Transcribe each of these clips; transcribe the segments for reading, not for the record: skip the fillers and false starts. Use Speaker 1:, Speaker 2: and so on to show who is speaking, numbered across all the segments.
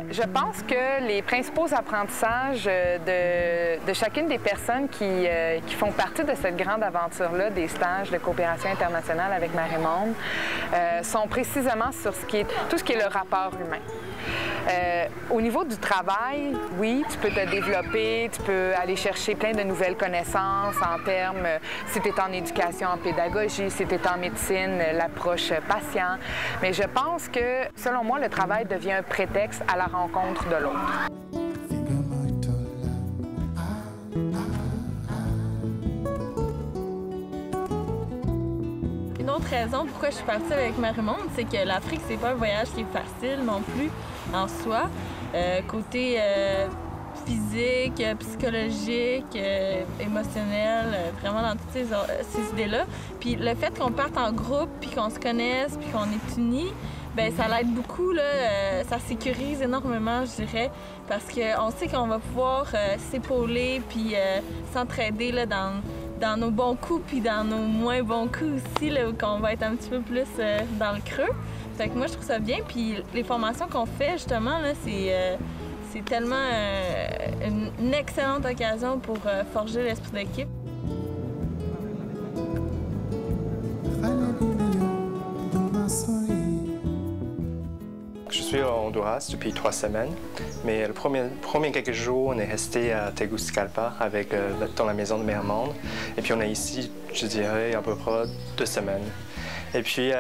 Speaker 1: Je pense que les principaux apprentissages de chacune des personnes qui font partie de cette grande aventure-là, des stages de coopération internationale avec Marée-Monde, sont précisément sur tout ce qui est le rapport humain. Au niveau du travail, oui, tu peux te développer, tu peux aller chercher plein de nouvelles connaissances en termes, si tu es en éducation, en pédagogie, si tu es en médecine, l'approche patient. Mais je pense que, selon moi, le travail devient un prétexte à la rencontre de l'autre.
Speaker 2: Une autre raison pourquoi je suis partie avec Marée-Monde, c'est que l'Afrique, c'est pas un voyage qui est facile non plus en soi. Côté physique, psychologique, émotionnel, vraiment dans toutes ces idées-là. Puis le fait qu'on parte en groupe, puis qu'on se connaisse, puis qu'on est unis, bien, ça l'aide beaucoup, là, ça sécurise énormément, je dirais, parce qu'on sait qu'on va pouvoir s'épauler puis s'entraider là, dans nos bons coups puis dans nos moins bons coups aussi, là, où on va être un petit peu plus dans le creux. Fait que moi, je trouve ça bien. Puis les formations qu'on fait, justement, là, c'est tellement une excellente occasion pour forger l'esprit d'équipe.
Speaker 3: Je suis au Honduras depuis 3 semaines, mais le premier quelques jours, on est resté à Tegucigalpa dans la maison de Marée-Monde. Et puis on est ici, je dirais, à peu près 2 semaines. Et puis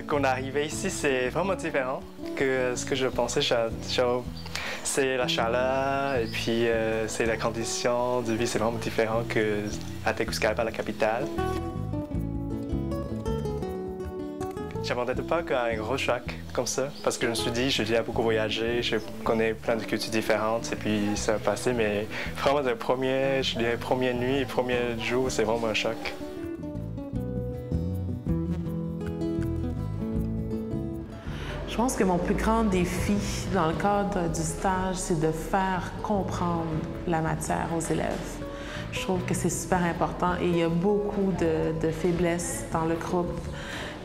Speaker 3: quand on est arrivé ici, c'est vraiment différent que ce que je pensais. C'est la chaleur et puis c'est la condition de vie, c'est vraiment différent qu'à Tegucigalpa, la capitale. Je ne m'attendais pas qu'à un gros choc comme ça, parce que je me suis dit, j'ai déjà beaucoup voyagé, je connais plein de cultures différentes, et puis ça va passer, mais vraiment, première nuit et premier jour, c'est vraiment un choc.
Speaker 4: Je pense que mon plus grand défi dans le cadre du stage, c'est de faire comprendre la matière aux élèves. Je trouve que c'est super important et il y a beaucoup de faiblesses dans le groupe.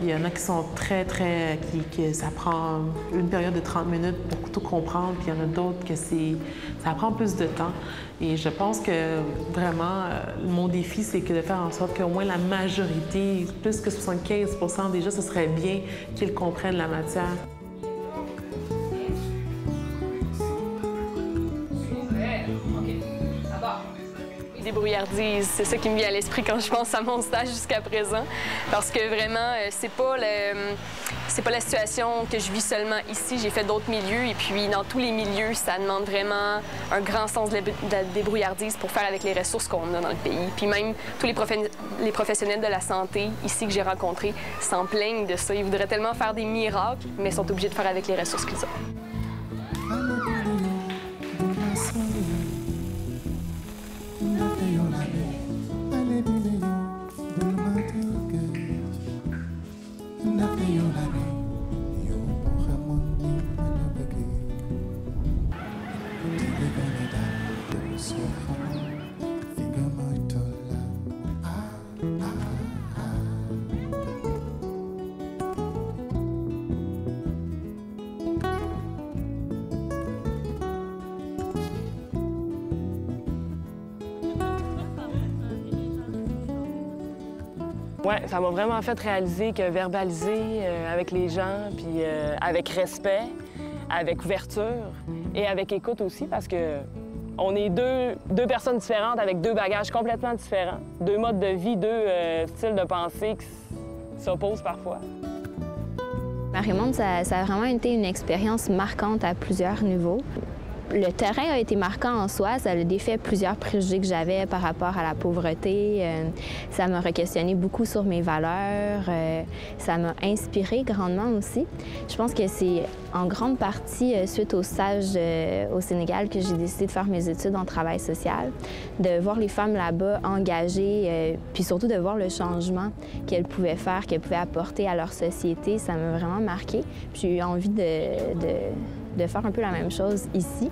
Speaker 4: Il y en a qui sont que ça prend une période de 30 minutes pour tout comprendre, puis il y en a d'autres que ça prend plus de temps. Et je pense que vraiment, mon défi, c'est de faire en sorte qu'au moins la majorité, plus que 75% déjà, ce serait bien qu'ils comprennent la matière.
Speaker 5: Débrouillardise, c'est ça qui me vient à l'esprit quand je pense à mon stage jusqu'à présent. Parce que vraiment, c'est pas la situation que je vis seulement ici. J'ai fait d'autres milieux et puis dans tous les milieux, ça demande vraiment un grand sens de la débrouillardise pour faire avec les ressources qu'on a dans le pays. Puis même tous les professionnels de la santé ici que j'ai rencontrés s'en plaignent de ça. Ils voudraient tellement faire des miracles, mais sont obligés de faire avec les ressources qu'ils ont.
Speaker 6: Oui, ça m'a vraiment fait réaliser que verbaliser avec les gens, puis avec respect, avec ouverture et avec écoute aussi, parce que on est deux personnes différentes avec 2 bagages complètement différents, 2 modes de vie, 2 styles de pensée qui s'opposent parfois.
Speaker 7: Marée-Monde, ça a vraiment été une expérience marquante à plusieurs niveaux. Le terrain a été marquant en soi, ça a défait plusieurs préjugés que j'avais par rapport à la pauvreté. Ça m'a re-questionné beaucoup sur mes valeurs. Ça m'a inspiré grandement aussi. Je pense que c'est en grande partie suite au stage au Sénégal que j'ai décidé de faire mes études en travail social, de voir les femmes là-bas engagées, puis surtout de voir le changement qu'elles pouvaient faire, qu'elles pouvaient apporter à leur société. Ça m'a vraiment marqué. J'ai eu envie de faire un peu la même chose ici.